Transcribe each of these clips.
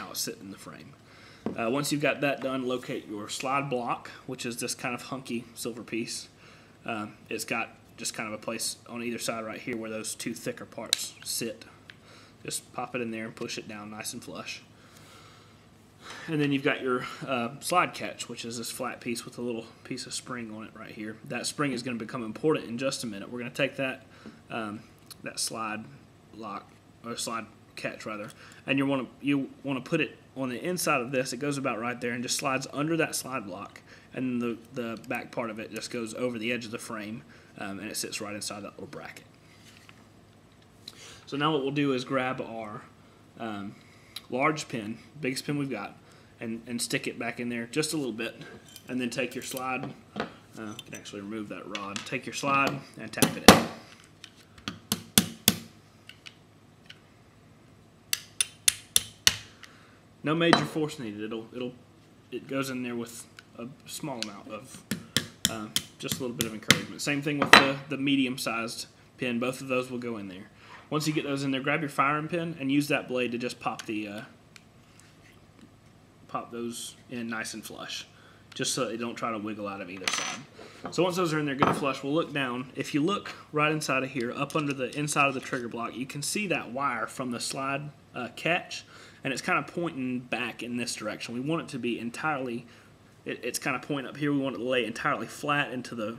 how it's sitting in the frame. Once you've got that done, locate your slide block, which is this kind of hunky silver piece. It's got just kind of a place on either side right here where those two thicker parts sit. Just pop it in there and push it down nice and flush. And then you've got your slide catch, which is this flat piece with a little piece of spring on it right here. That spring is going to become important in just a minute. We're going to take that that slide lock, or slide catch rather, and you want to put it on the inside of this. It goes about right there and just slides under that slide block, and the back part of it just goes over the edge of the frame, and it sits right inside that little bracket. So now what we'll do is grab our large pin, biggest pin we've got, and stick it back in there just a little bit, and then take your slide. You can actually remove that rod. Take your slide and tap it in. No major force needed. It goes in there with a small amount of just a little bit of encouragement. Same thing with the medium-sized pin. Both of those will go in there. Once you get those in there, grab your firing pin and use that blade to just pop those in nice and flush, just so they don't try to wiggle out of either side. So once those are in there good and flush, we'll look down. If you look right inside of here, up under the inside of the trigger block, you can see that wire from the slide catch, and it's kind of pointing back in this direction. We want it to be entirely, it's kind of pointing up here. We want it to lay entirely flat into the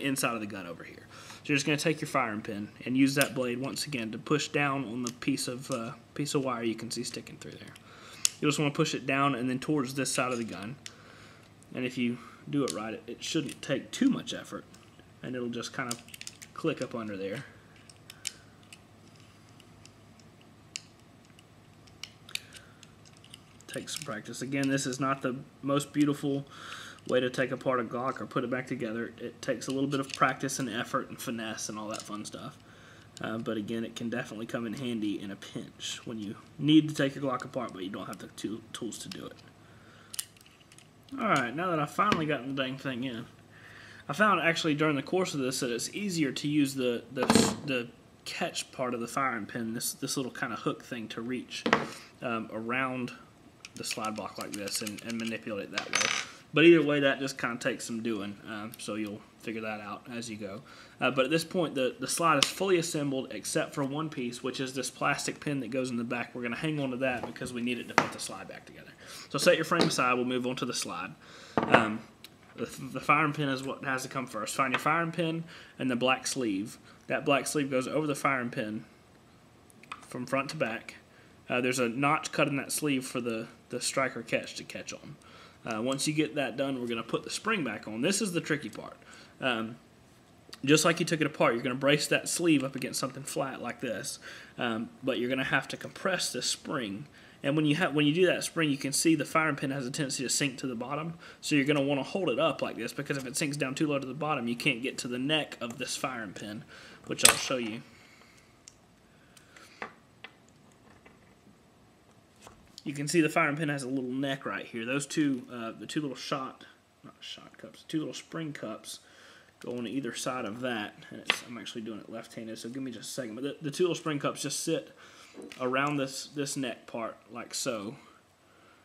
inside of the gun over here. So you're just going to take your firing pin and use that blade once again to push down on the piece of wire you can see sticking through there. You just want to push it down and then towards this side of the gun. And if you do it right, it shouldn't take too much effort, and it'll just kind of click up under there. Takes some practice. Again, this is not the most beautiful way to take apart a Glock or put it back together. It takes a little bit of practice and effort and finesse and all that fun stuff. But again, it can definitely come in handy in a pinch when you need to take your Glock apart, but you don't have the tools to do it. Alright, now that I've finally gotten the dang thing in, I found actually during the course of this that it's easier to use the catch part of the firing pin, this little kind of hook thing, to reach around the slide block like this and manipulate it that way. But either way, that just kind of takes some doing, so you'll figure that out as you go. But at this point, the slide is fully assembled except for one piece, which is this plastic pin that goes in the back. We're going to hang on to that because we need it to put the slide back together. So set your frame aside. We'll move on to the slide. The firing pin is what has to come first. Find your firing pin and the black sleeve. That black sleeve goes over the firing pin from front to back. There's a notch cut in that sleeve for the striker catch to catch on. Once you get that done, we're going to put the spring back on. This is the tricky part. Just like you took it apart, you're going to brace that sleeve up against something flat like this, but you're going to have to compress this spring. And when you do that spring, you can see the firing pin has a tendency to sink to the bottom, so you're going to want to hold it up like this, because if it sinks down too low to the bottom, you can't get to the neck of this firing pin, which I'll show you. You can see the firing pin has a little neck right here. Those two, the two little two little spring cups go on either side of that. And I'm actually doing it left-handed, so give me just a second. But the two little spring cups just sit around this neck part like so.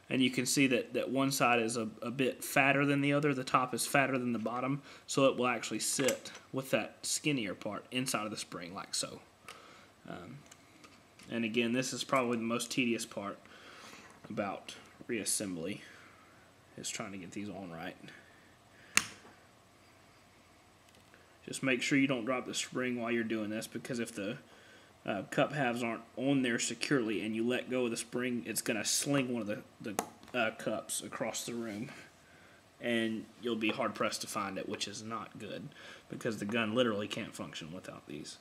And you can see that one side is a bit fatter than the other. The top is fatter than the bottom, so it will actually sit with that skinnier part inside of the spring like so. And again, this is probably the most tedious part about reassembly, is trying to get these on right. Just make sure you don't drop the spring while you're doing this, because if the cup halves aren't on there securely and you let go of the spring, it's going to sling one of the cups across the room, and you'll be hard pressed to find it, which is not good, because the gun literally can't function without these.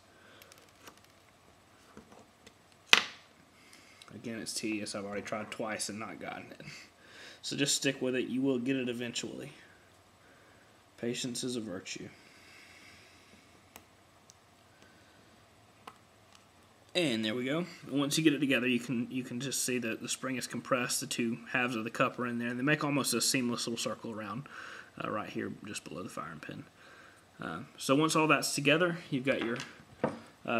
Again, it's tedious. I've already tried twice and not gotten it. So just stick with it. You will get it eventually. Patience is a virtue. And there we go. Once you get it together, you can just see that the spring is compressed. The two halves of the cup are in there, and they make almost a seamless little circle around right here, just below the firing pin. So once all that's together, you've got your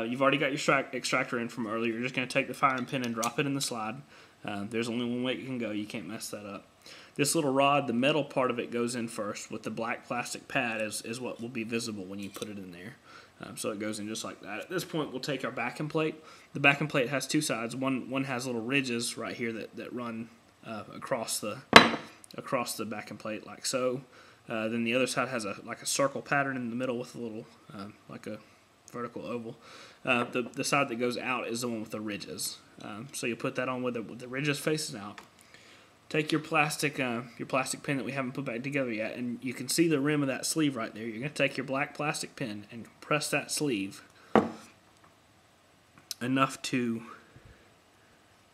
you've already got your extractor in from earlier. You're just going to take the firing pin and drop it in the slide. There's only one way it can go. You can't mess that up. This little rod, the metal part of it goes in first, with the black plastic pad is what will be visible when you put it in there. So it goes in just like that. At this point, we'll take our backing plate. The backing plate has two sides. One has little ridges right here that run across the backing plate like so. Then the other side has like a circle pattern in the middle with a little like a vertical oval. The side that goes out is the one with the ridges. So you put that on with the ridges facing out. Take your plastic pin that we haven't put back together yet, and you can see the rim of that sleeve right there. You're going to take your black plastic pin and press that sleeve enough to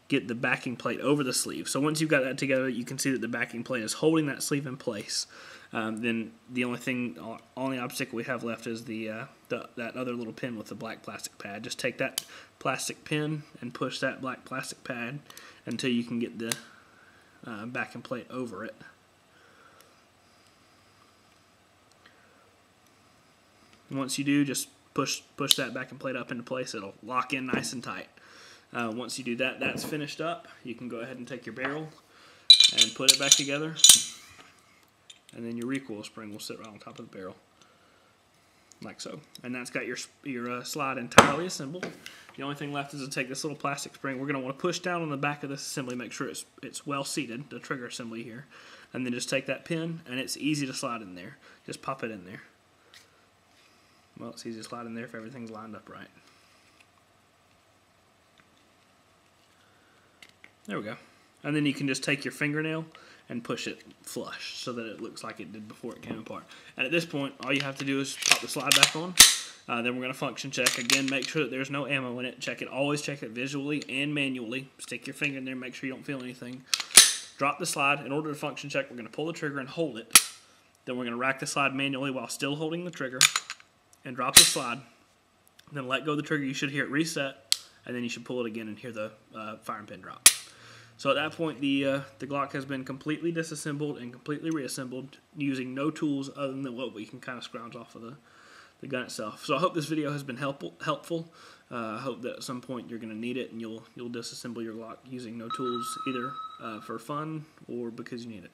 get the backing plate over the sleeve. So once you've got that together, you can see that the backing plate is holding that sleeve in place. Then the only obstacle we have left is that other little pin with the black plastic pad. Just take that plastic pin and push that black plastic pad until you can get the backing plate over it. Once you do, just push that backing plate up into place. It'll lock in nice and tight. Once you do that, that's finished up. You can go ahead and take your barrel and put it back together, and then your recoil spring will sit right on top of the barrel, like so. And that's got your slide entirely assembled. The only thing left is to take this little plastic spring. We're going to want to push down on the back of this assembly, make sure it's well seated, the trigger assembly here, and then just take that pin, and it's easy to slide in there. Just pop it in there. Well, it's easy to slide in there if everything's lined up right. There we go. And then you can just take your fingernail and push it flush so that it looks like it did before it came apart. And at this point, all you have to do is pop the slide back on. Then we're going to function check. Again, make sure that there's no ammo in it. Check it. Always check it visually and manually. Stick your finger in there. Make sure you don't feel anything. Drop the slide. In order to function check, we're going to pull the trigger and hold it. Then we're going to rack the slide manually while still holding the trigger and drop the slide. Then let go of the trigger. You should hear it reset, and then you should pull it again and hear the firing pin drop. So at that point, the Glock has been completely disassembled and completely reassembled using no tools other than what we can kind of scrounge off of the gun itself. So I hope this video has been helpful. I hope that at some point you're going to need it and you'll disassemble your Glock using no tools, either for fun or because you need it.